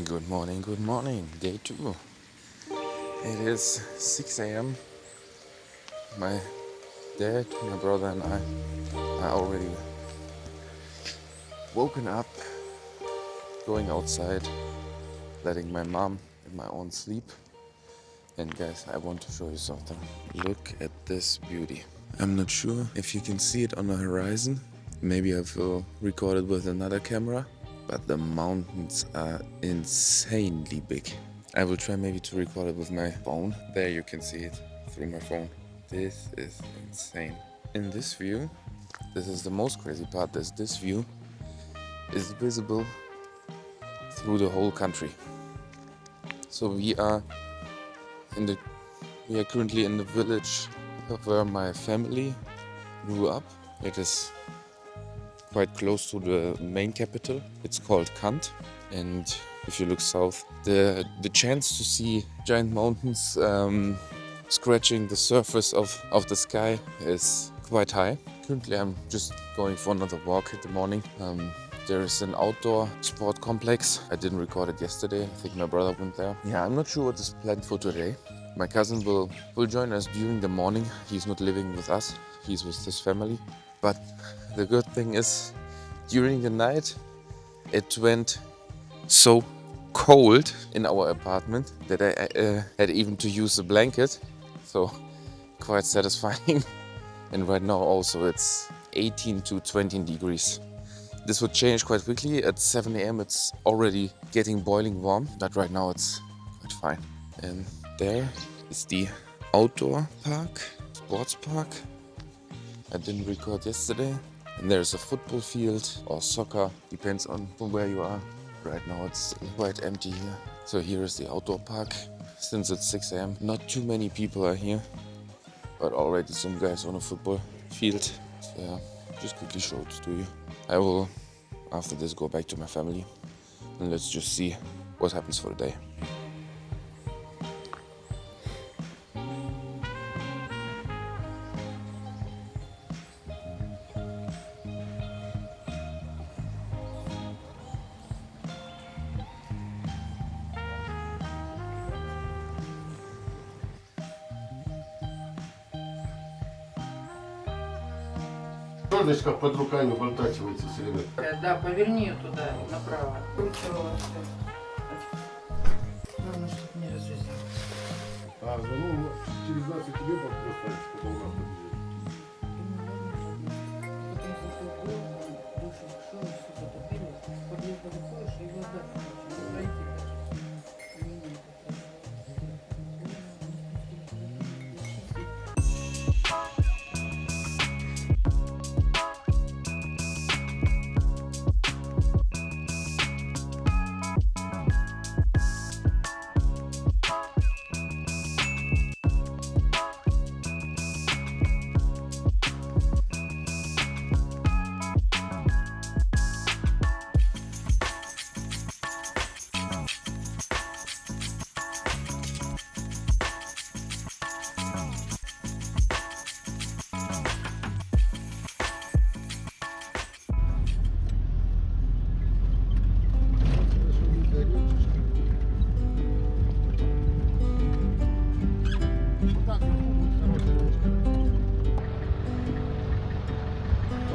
Good morning, day two. It is 6 a.m. My dad, my brother, and I are already woken up, going outside, letting my mom in my own sleep. And guys, I want to show you something. Look at this beauty. I'm not sure if you can see it on the horizon. Maybe I will record it with another camera, but the mountains are insanely big. I will try maybe to record it with my phone. There you can see it through my phone. This is insane. In this view, this is the most crazy part, this view is visible through the whole country. So we are currently in the village where my family grew up. It is quite close to the main capital. It's called Kant, and if you look south, the chance to see giant mountains scratching the surface of the sky is quite high. Currently I'm just going for another walk in the morning. There is an outdoor sport complex. I didn't record it yesterday. I think my brother went there. Yeah, I'm not sure what is planned for today. My cousin will join us during the morning. He's not living with us. He's with his family. But the good thing is, during the night, it went so cold in our apartment that I had even to use a blanket. So quite satisfying. And right now also it's 18 to 20 degrees. This would change quite quickly. At 7 a.m. it's already getting boiling warm, but right now it's quite fine. And there is the outdoor park, sports park. I didn't record yesterday. And there's a football field or soccer, depends on from where you are. Right now it's quite empty here. So here is the outdoor park. Since it's 6 a.m. not too many people are here, but already some guys on a football field. So yeah, just quickly show it to you. I will, after this, go back to my family and let's just see what happens for the day. Солнышко под руками подтачивается все время. Да, поверни ее туда, направо. Кручивала все. Главное, чтобы не разрезалось. Ну, через 20 тебе поставить, потом нас подъедет. Потом зато душу шел, все затопило. Подъезд выходишь, и вода, короче, пройти.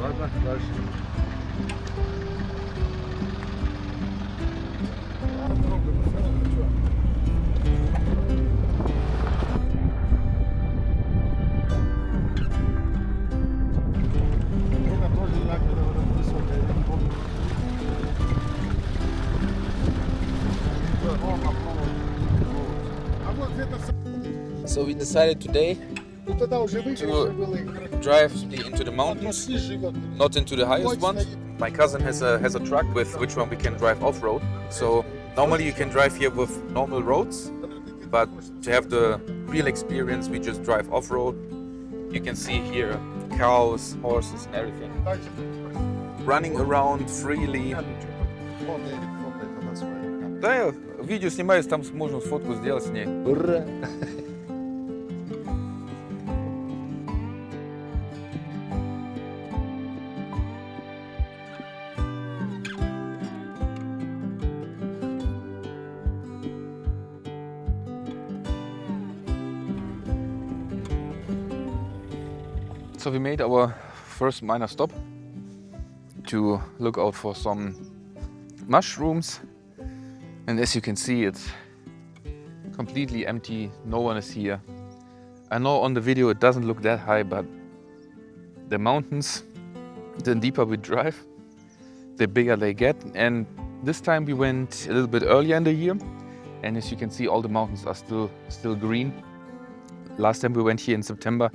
Ладно, дальше. So we decided today to drive into the mountains, not into the highest ones. My cousin has a truck with which one we can drive off-road. So normally you can drive here with normal roads, but to have the real experience, we just drive off-road. You can see here cows, horses, and everything running around freely. Да, я видео снимаю, там можно фотку сделать с ней. Ура! So we made our first minor stop to look out for some mushrooms, and as you can see, it's completely empty. No one is here. I know on the video it doesn't look that high, but the mountains, the deeper we drive, the bigger they get. And this time we went a little bit earlier in the year, and as you can see, all the mountains are still green. Last time we went here in September,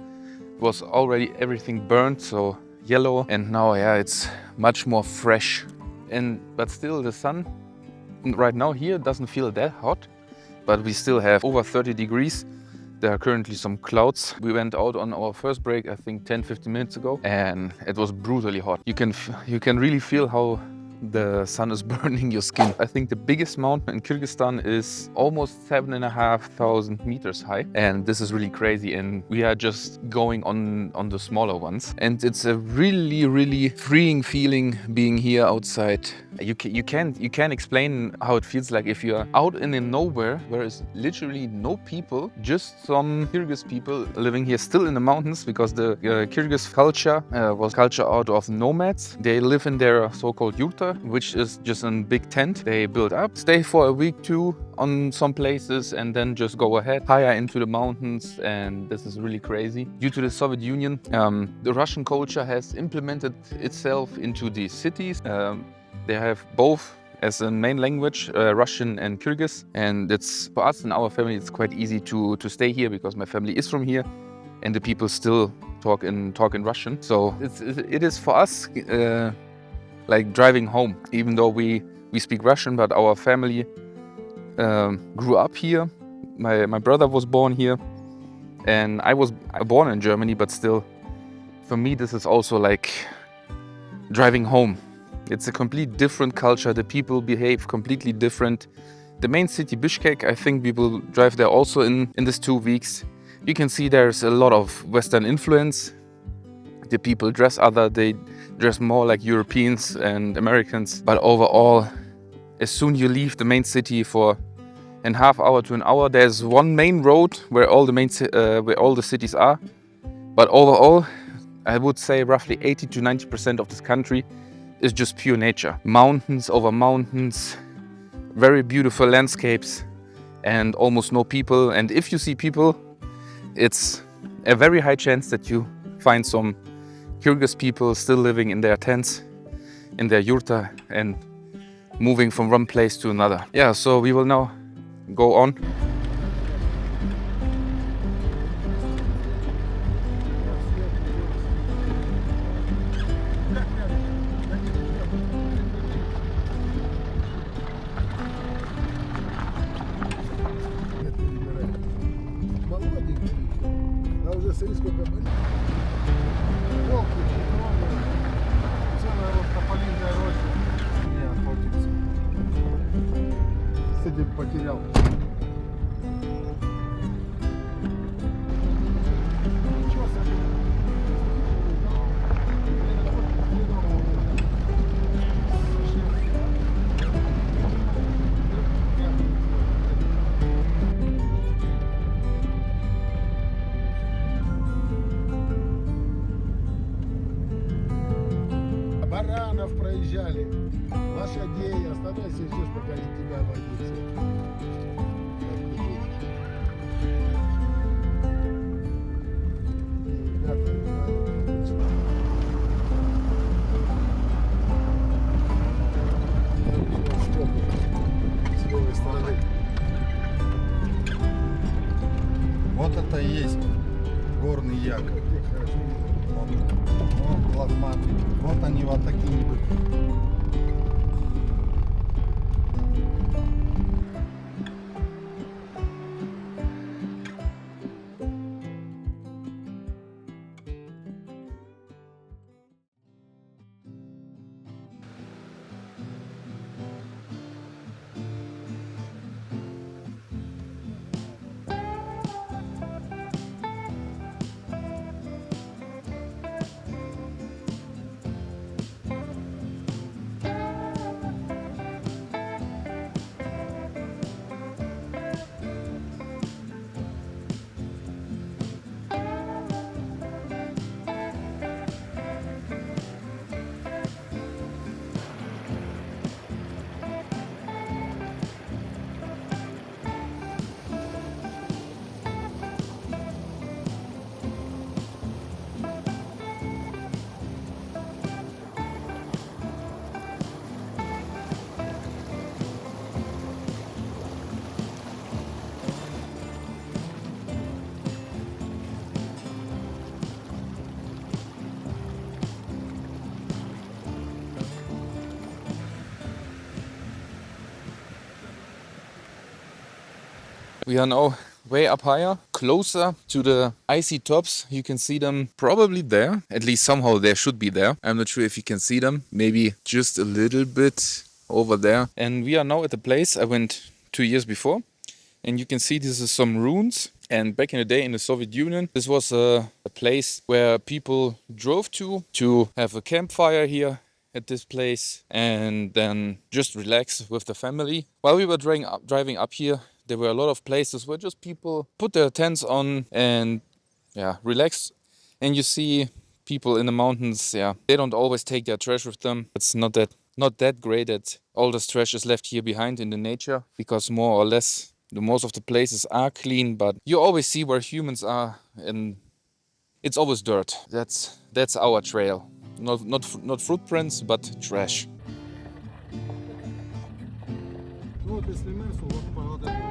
it was already everything burnt, so yellow, and now it's much more fresh. But still the sun right now here doesn't feel that hot, but we still have over 30 degrees. There are currently some clouds. We went out on our first break, I think 10-15 minutes ago, and it was brutally hot. You can really feel how the sun is burning your skin. I think the biggest mountain in Kyrgyzstan is almost 7,500 meters high, and this is really crazy, and we are just going on the smaller ones, and it's a really freeing feeling being here outside. You can't explain how it feels like if you're out in the nowhere where is literally no people, just some Kyrgyz people living here still in the mountains, because the Kyrgyz culture was culture out of nomads. They live in their so-called yurta, which is just a big tent. They build up, stay for a week, two on some places, and then just go ahead higher into the mountains, and this is really crazy. Due to the Soviet Union, the Russian culture has implemented itself into these cities. They have both as a main language, Russian and Kyrgyz, and it's for us and our family, it's quite easy to stay here because my family is from here, and the people still talk in Russian. So it is for us like driving home, even though we speak Russian, but our family grew up here. My brother was born here, and I was born in Germany, but still, for me, this is also like driving home. It's a complete different culture. The people behave completely different. The main city, Bishkek, I think we will drive there also in these 2 weeks. You can see there's a lot of Western influence. The people dress other, they dress more like Europeans and Americans. But overall, as soon you leave the main city for a half hour to an hour, there's one main road where all the cities are. But overall, I would say roughly 80 to 90% of this country is just pure nature. Mountains over mountains, very beautiful landscapes, and almost no people. And if you see people, it's a very high chance that you find some Kyrgyz people still living in their tents, in their yurta, and moving from one place to another. Yeah, so we will now go on. А уже смотри, сколько болит. Волки, целая вот тополиная роща. Не, охотится. Кстати, потерял. Ничего себе. Баранов проезжали, лошадей, оставайся здесь, пока они тебя обойдутся. С левой стороны. Вот это и есть горный як. Вот лохматый. Вот они вот такие. We are now way up higher, closer to the icy tops. You can see them probably there. At least somehow they should be there. I'm not sure if you can see them. Maybe just a little bit over there. And we are now at the place I went 2 years before. And you can see this is some ruins. And back in the day in the Soviet Union, this was a place where people drove to have a campfire here at this place and then just relax with the family. While we were driving up here, there were a lot of places where just people put their tents on and relax. And you see people in the mountains, they don't always take their trash with them. It's not that great that all this trash is left here behind in the nature, because more or less most of the places are clean, but you always see where humans are and it's always dirt. That's our trail. Not footprints, but trash. Ну вот если Мерсу, вот по вот этому